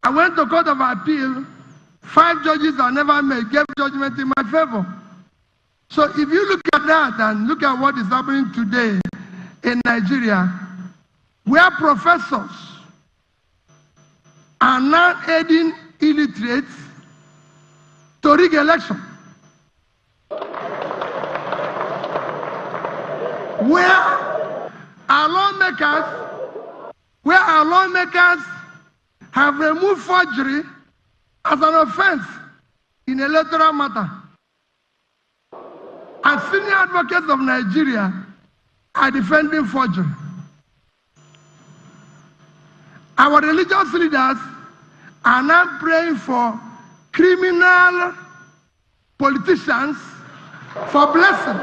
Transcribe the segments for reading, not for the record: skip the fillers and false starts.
I went to Court of Appeal. 5 judges I never met gave judgment in my favor. So if you look at that and look at what is happening today in Nigeria, where professors are now aiding illiterates to rig election, where our lawmakers have removed forgery as an offense in electoral matter. And senior advocates of Nigeria are defending forgery. Our religious leaders are now praying for criminal politicians for blessing.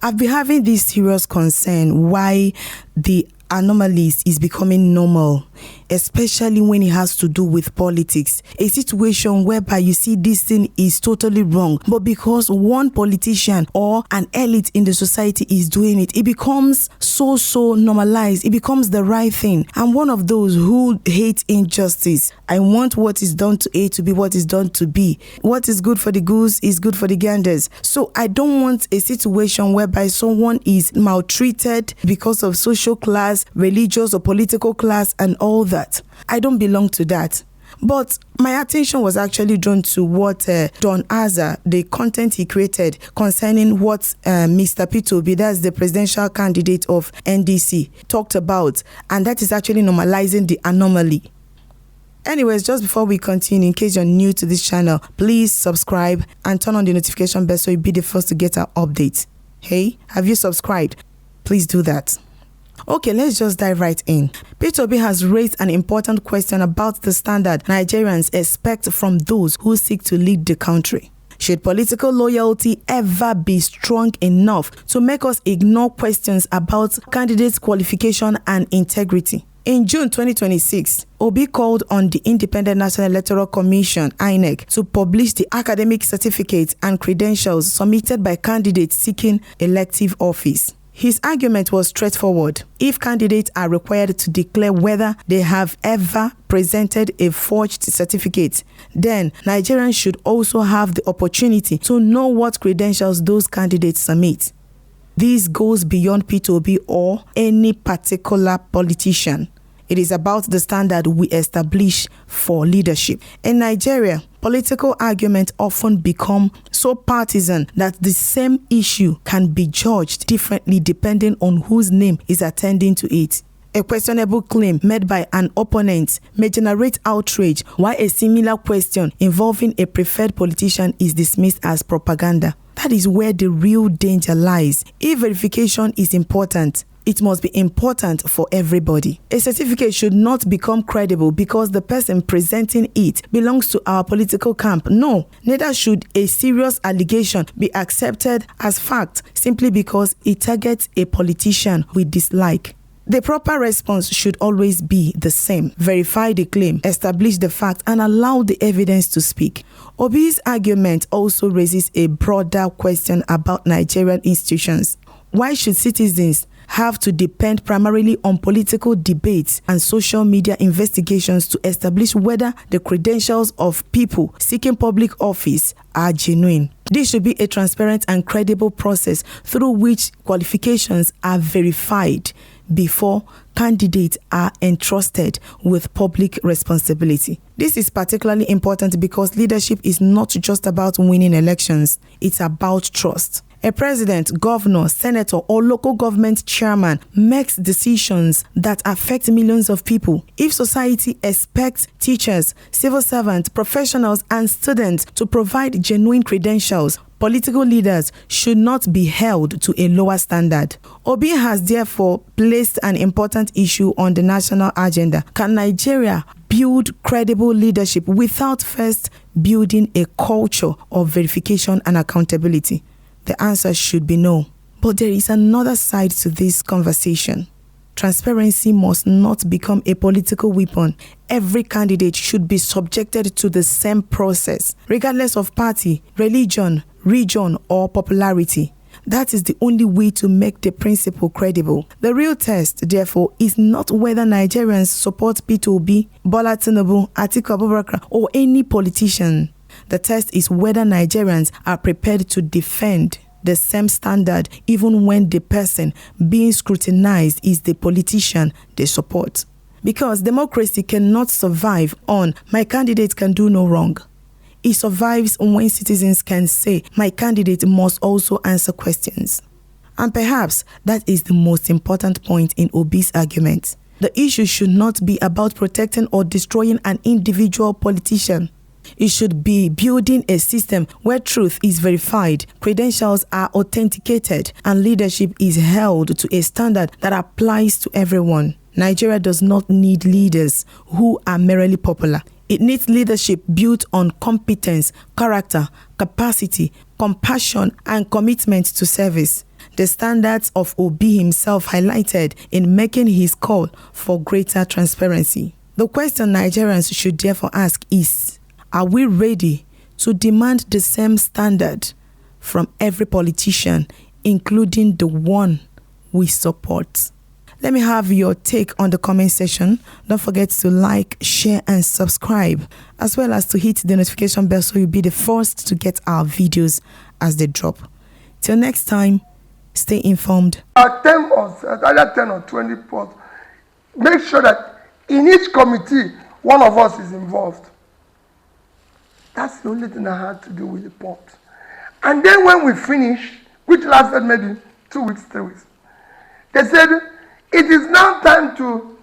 I've been having this serious concern why the anomalies is becoming normal, especially when it has to do with politics. A situation whereby you see this thing is totally wrong, but because one politician or an elite in the society is doing it, it becomes so normalized. It becomes the right thing. I'm one of those who hate injustice. I want what is done to A to be what is done to B. What is good for the goose is good for the ganders. So I don't want a situation whereby someone is maltreated because of social class, religious or political class and all that. I don't belong to that. But my attention was actually drawn to what Don Aza, the content he created concerning what Mr. Peter Obi, that's the presidential candidate of NDC, talked about. And that is actually normalizing the anomaly. Anyways, just before we continue, in case you're new to this channel, please subscribe and turn on the notification bell so you'll be the first to get our updates. Hey, have you subscribed? Please do that. Okay, let's just dive right in. Peter Obi has raised an important question about the standard Nigerians expect from those who seek to lead the country. Should political loyalty ever be strong enough to make us ignore questions about candidates' qualification and integrity? In June 2026, Obi called on the Independent National Electoral Commission, INEC, to publish the academic certificates and credentials submitted by candidates seeking elective office. His argument was straightforward. If candidates are required to declare whether they have ever presented a forged certificate, then Nigerians should also have the opportunity to know what credentials those candidates submit. This goes beyond Peter Obi or any particular politician. It is about the standard we establish for leadership. In Nigeria, political arguments often become so partisan that the same issue can be judged differently depending on whose name is attending to it. A questionable claim made by an opponent may generate outrage, while a similar question involving a preferred politician is dismissed as propaganda. That is where the real danger lies. If verification is important, it must be important for everybody. A certificate should not become credible because the person presenting it belongs to our political camp. No, neither should a serious allegation be accepted as fact simply because it targets a politician we dislike. The proper response should always be the same. Verify the claim, establish the fact, and allow the evidence to speak. Obi's argument also raises a broader question about Nigerian institutions. Why should citizens have to depend primarily on political debates and social media investigations to establish whether the credentials of people seeking public office are genuine? This should be a transparent and credible process through which qualifications are verified before candidates are entrusted with public responsibility. This is particularly important because leadership is not just about winning elections, it's about trust. A president, governor, senator, or local government chairman makes decisions that affect millions of people. If society expects teachers, civil servants, professionals, and students to provide genuine credentials, political leaders should not be held to a lower standard. Obi has therefore placed an important issue on the national agenda. Can Nigeria build credible leadership without first building a culture of verification and accountability? The answer should be no. But there is another side to this conversation. Transparency must not become a political weapon. Every candidate should be subjected to the same process, regardless of party, religion, region, or popularity. That is the only way to make the principle credible. The real test, therefore, is not whether Nigerians support Peter Obi, Bola Tinubu, Atiku Abubakar, or any politician. The test is whether Nigerians are prepared to defend the same standard even when the person being scrutinized is the politician they support. Because democracy cannot survive on "my candidate can do no wrong." It survives when citizens can say "my candidate must also answer questions." And perhaps that is the most important point in Obi's argument. The issue should not be about protecting or destroying an individual politician. It should be building a system where truth is verified, credentials are authenticated, and leadership is held to a standard that applies to everyone. Nigeria does not need leaders who are merely popular. It needs leadership built on competence, character, capacity, compassion, and commitment to service. The standards of Obi himself highlighted in making his call for greater transparency. The question Nigerians should therefore ask is, are we ready to demand the same standard from every politician, including the one we support? Let me have your take on the comment section. Don't forget to like, share, and subscribe, as well as to hit the notification bell so you'll be the first to get our videos as they drop. Till next time, stay informed. Either 10 or 20 posts. Make sure that in each committee, one of us is involved. That's the only thing I had to do with the pot. And then when we finished, which lasted maybe 2 weeks, 3 weeks, they said, it is now time to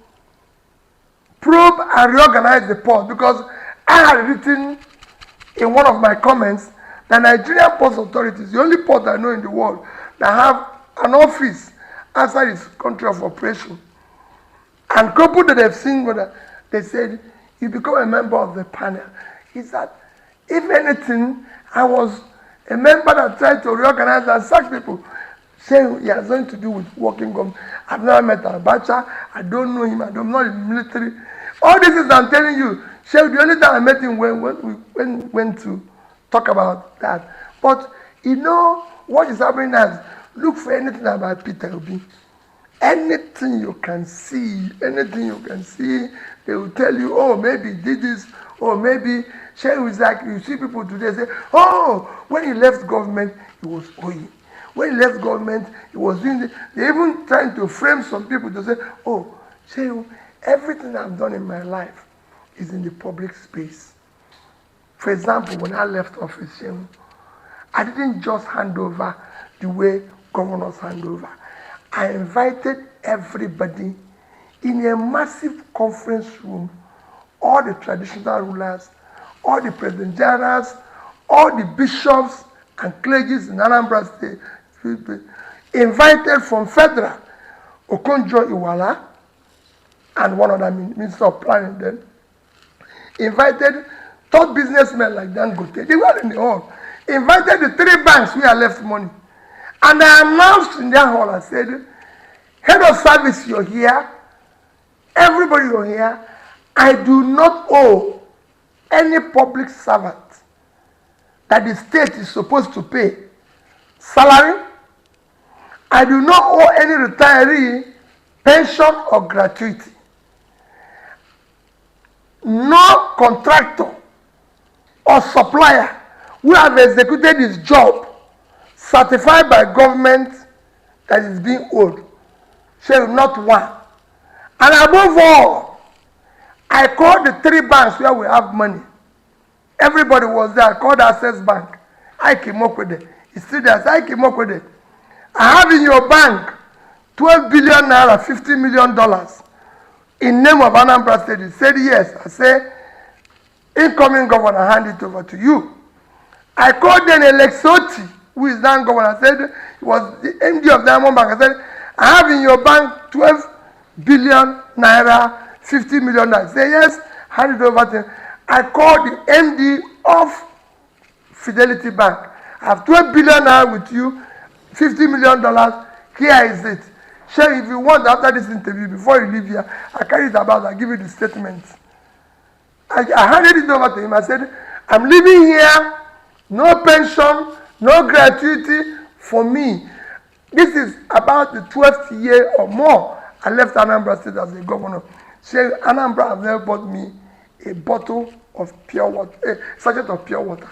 probe and reorganize the port, because I had written in one of my comments that Nigerian Port Authority is the only port I know in the world that have an office outside its country of operation. And couple that they've seen, they said, you become a member of the panel. Is that, if anything, I was a member that tried to reorganize and sack people. Saying he has nothing to do with working government. I've never met Abacha. I don't know him. I'm not in the military. All this is I'm telling you. Sheikh, the only time I met him when we went to talk about that. But you know what is happening now? Look for anything about Peter Obi. Anything you can see, they will tell you, oh, maybe he did this, or maybe Sheikh is like, you see people today say, oh, when he left government, he was owing. When he left government, he was doing this. They're even trying to frame some people to say, oh, Sheikh, everything I've done in my life is in the public space. For example, when I left office, Sheikh, I didn't just hand over the way governors hand over. I invited everybody in a massive conference room, all the traditional rulers, all the president generals, all the bishops and clergies in Anambra State, invited from federal, Okonjo Iweala, and one other minister of planning then, invited top businessmen like Dangote. They were in the hall. Invited the 3 banks where I left money. And I announced in their hall, I said, head of service, you're here. Everybody, you're here. I do not owe any public servant that the state is supposed to pay salary. I do not owe any retiree pension or gratuity. No contractor or supplier who have executed his job certified by government that is being owed shall not one. And above all, I called the 3 banks where we have money. Everybody was there. I called Access Bank. I came up with it. It's still there. I came up with it. I have in your bank 12 billion naira, $50 million in name of Anambra State. He said yes. I said, incoming governor, hand it over to you. I called then Alexoti, who is now governor. I said, he was the MD of Diamond Bank. I said, I have in your bank 12 billion naira, $50 million. I said, yes, hand it over to him. I called the MD of Fidelity Bank. I have 12 billion naira with you, $50 million. Here is it. Share if you want after this interview, before you leave here, I carry it about, I'll give you the statement. I handed it over to him. I said, I'm living here, no pension, no gratuity for me. This is about the 12th year or more I left Anambra State as a governor. Saying Anambra have never bought me a bottle of pure water, a sachet of pure water.